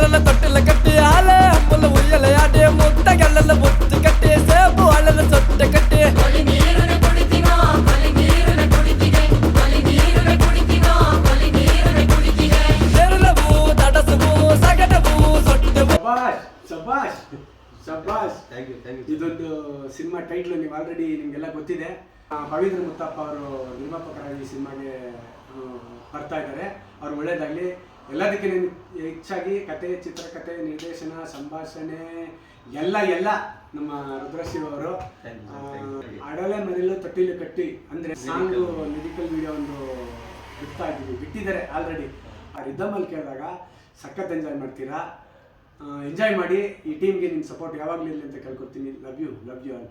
ನೀರಲ್ಲ ತೊಟ್ಟಿಲ್ಲ ಕಟ್ಟಿ ಹಾಲೆ ಹಂಬಲ ಉಯ್ಯಲೆಯಾಡಿ ಮುತ್ತಗಲ್ಲ ಬುತ್ತಿ ಕಟ್ಟಿ ಸೇಬು ಹಳ್ಳಲ ಸೊಟ್ಟೆ ಕಟ್ಟಿ ನೆರಳವು ತಡಸವು ಸಗಟವು ಸೊಟ್ಟೆವು. ಶಬಾಷ್ ಶಬಾಷ್. ಇದೊಂದು ಸಿನಿಮಾ ಟೈಟ್ಲ್ ನೀವು ಆಲ್ರೆಡಿ ನಿಮಗೆಲ್ಲ ಗೊತ್ತಿದೆ. ಪವಿತ್ರ ಮುತ್ತಪ್ಪ ಅವರು ನಿರ್ಮಾಪಕರಾಗಿ ಸಿನಿಮಾಗೆ ಬರ್ತಾ ಇದ್ದಾರೆ. ಅವ್ರು ಒಳ್ಳೇದಾಗಲಿ. ಎಲ್ಲದಕ್ಕಿಂತ ಹೆಚ್ಚಾಗಿ ಕತೆ, ಚಿತ್ರಕಥೆ, ನಿರ್ದೇಶನ, ಸಂಭಾಷಣೆ ಎಲ್ಲ ನಮ್ಮ ರುದ್ರಶಿವ ಅವರು. ಅಡಲೆ ಮನೆಯಲ್ಲೂ ತೊಟ್ಟಿಲು ಕಟ್ಟಿ ಅಂದರೆ ಸಾಂಗು ಲಿರಿಕಲ್ ವಿಡಿಯೋ ಒಂದು ಬಿಟ್ಟಿದ್ದಾರೆ ಆಲ್ರೆಡಿ. ಆ ರಿದಮಲ್ಲಿ ಕೇಳಿದಾಗ ಸಖತ್ ಎಂಜಾಯ್ ಮಾಡ್ತೀರಾ. ಎಂಜಾಯ್ ಮಾಡಿ. ಈ ಟೀಮ್ಗೆ ನಿಮ್ಮ ಸಪೋರ್ಟ್ ಯಾವಾಗಲೂ ಇರಲಿ ಅಂತ ಕೇಳ್ಕೊಡ್ತೀನಿ. Love you all.